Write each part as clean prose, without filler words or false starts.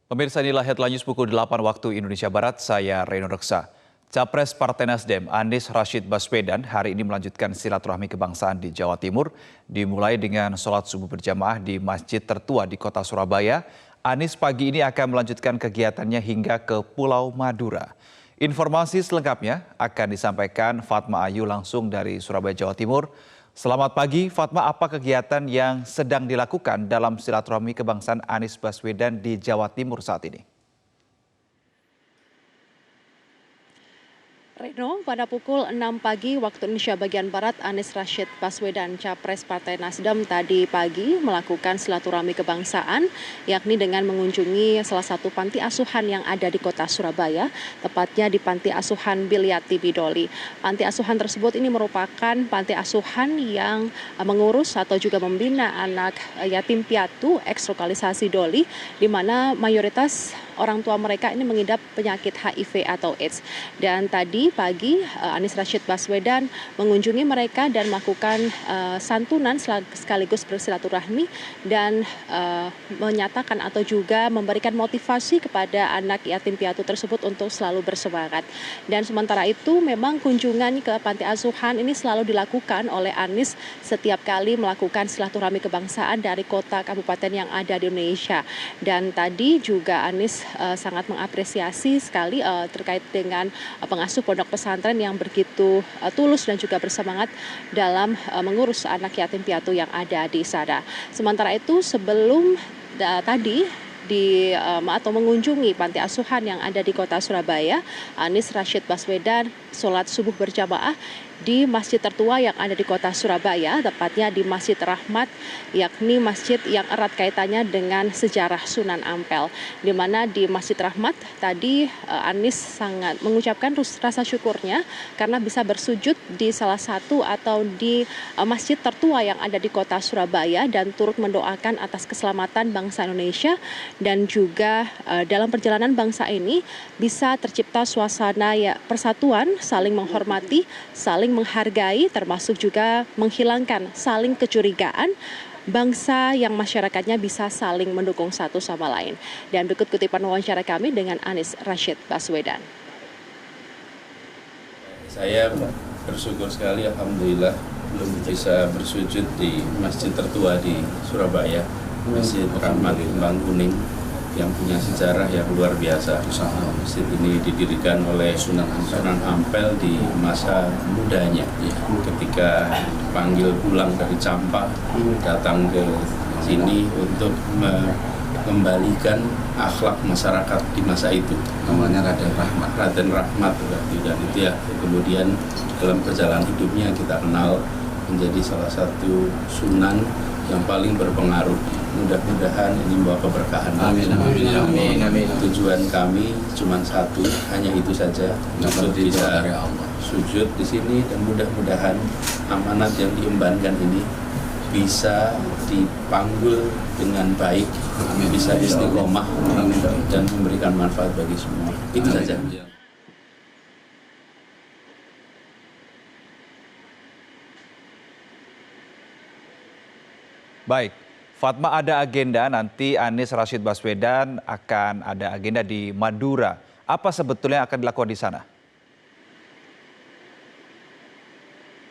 Pemirsa, inilah headline news pukul 8 waktu Indonesia Barat, saya Reno Reksa. Capres Partai Nasdem Anies Rashid Baswedan hari ini melanjutkan silaturahmi kebangsaan di Jawa Timur. Dimulai dengan sholat subuh berjamaah di masjid tertua di kota Surabaya. Anies pagi ini akan melanjutkan kegiatannya hingga ke Pulau Madura. Informasi selengkapnya akan disampaikan Fatma Ayu langsung dari Surabaya, Jawa Timur. Selamat pagi, Fatma. Apa kegiatan yang sedang dilakukan dalam silaturahmi kebangsaan Anies Baswedan di Jawa Timur saat ini? Reno, pada pukul 6 pagi waktu Indonesia bagian Barat, Anies Rashid Baswedan, Capres Partai Nasdem tadi pagi melakukan silaturahmi kebangsaan, yakni dengan mengunjungi salah satu panti asuhan yang ada di kota Surabaya, tepatnya di Panti Asuhan Bilyati Bidoli. Panti asuhan tersebut ini merupakan panti asuhan yang mengurus atau juga membina anak yatim piatu ekslokalisasi Doli, di mana mayoritas orang tua mereka ini mengidap penyakit HIV atau AIDS. Dan tadi pagi Anies Rashid Baswedan mengunjungi mereka dan melakukan santunan sekaligus bersilaturahmi dan menyatakan atau juga memberikan motivasi kepada anak yatim piatu tersebut untuk selalu bersemangat. Dan sementara itu memang kunjungan ke panti asuhan ini selalu dilakukan oleh Anies setiap kali melakukan silaturahmi kebangsaan dari kota kabupaten yang ada di Indonesia. Dan tadi juga Anies sangat mengapresiasi sekali terkait dengan pengasuh pondok pesantren yang begitu tulus dan juga bersemangat dalam mengurus anak yatim piatu yang ada di sana. Sementara itu sebelum tadi atau mengunjungi panti asuhan yang ada di kota Surabaya, Anies Rashid Baswedan sholat subuh berjamaah di masjid tertua yang ada di kota Surabaya, tepatnya di Masjid Rahmat, yakni masjid yang erat kaitannya dengan sejarah Sunan Ampel. Di mana di Masjid Rahmat tadi Anies sangat mengucapkan rasa syukurnya karena bisa bersujud di salah satu atau di masjid tertua yang ada di kota Surabaya dan turut mendoakan atas keselamatan bangsa Indonesia dan juga dalam perjalanan bangsa ini bisa tercipta suasana persatuan, saling menghormati, saling menghargai, termasuk juga menghilangkan saling kecurigaan, bangsa yang masyarakatnya bisa saling mendukung satu sama lain. Dan berikut kutipan wawancara kami dengan Anies Rashid Baswedan. Saya bersyukur sekali, alhamdulillah belum bisa bersujud di masjid tertua di Surabaya, Masjid Rahmat Kembang Kuning, yang punya sejarah yang luar biasa. Masjid ini didirikan oleh Sunan Ampel di masa mudanya, ketika panggil pulang dari Campa, datang ke sini untuk mengembalikan akhlak masyarakat di masa itu. Namanya Raden Rahmat, dan itu ya kemudian dalam perjalanan hidupnya kita kenal menjadi salah satu sunan yang paling berpengaruh. Mudah-mudahan ini membawa keberkahan. Amin, amin, amin, amin. Tujuan kami cuma satu, hanya itu saja, untuk bisa sujud di sini, dan mudah-mudahan amanat yang diembankan ini bisa dipanggul dengan baik, bisa istiqomah dan memberikan manfaat bagi semua. Itu saja. Baik, Fatma, ada agenda nanti Anies Rashid Baswedan akan ada agenda di Madura. Apa sebetulnya yang akan dilakukan di sana?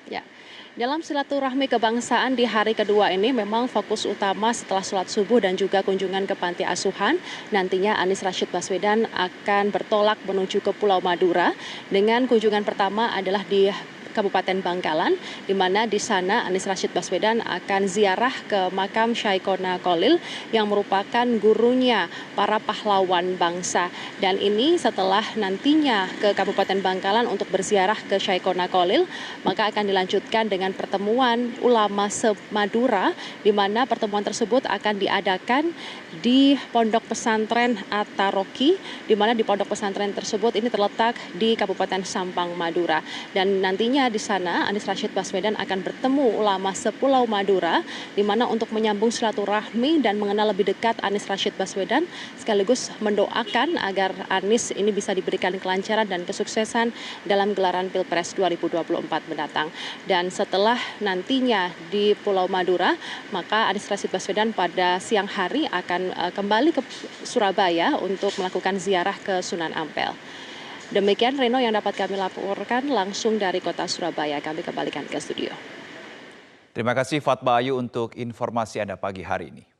Ya, dalam silaturahmi kebangsaan di hari kedua ini memang fokus utama setelah sholat subuh dan juga kunjungan ke panti asuhan. Nantinya Anies Rashid Baswedan akan bertolak menuju ke Pulau Madura. Dengan kunjungan pertama adalah di Kabupaten Bangkalan, di mana di sana Anies Rashid Baswedan akan ziarah ke makam Syaikona Cholil yang merupakan gurunya para pahlawan bangsa. Dan ini setelah nantinya ke Kabupaten Bangkalan untuk berziarah ke Syaikona Cholil, maka akan dilanjutkan dengan pertemuan ulama se-Madura, di mana pertemuan tersebut akan diadakan di Pondok Pesantren Ataroki, di mana di pondok pesantren tersebut ini terletak di Kabupaten Sampang, Madura. Dan nantinya nantinya di sana Anies Rashid Baswedan akan bertemu ulama sepulau Madura, di mana untuk menyambung silaturahmi dan mengenal lebih dekat Anies Rashid Baswedan, sekaligus mendoakan agar Anies ini bisa diberikan kelancaran dan kesuksesan dalam gelaran Pilpres 2024 mendatang. Dan setelah nantinya di Pulau Madura, maka Anies Rashid Baswedan pada siang hari akan kembali ke Surabaya untuk melakukan ziarah ke Sunan Ampel. Demikian Reno yang dapat kami laporkan langsung dari kota Surabaya. Kami kembalikan ke studio. Terima kasih Fatma Ayu untuk informasi Anda pagi hari ini.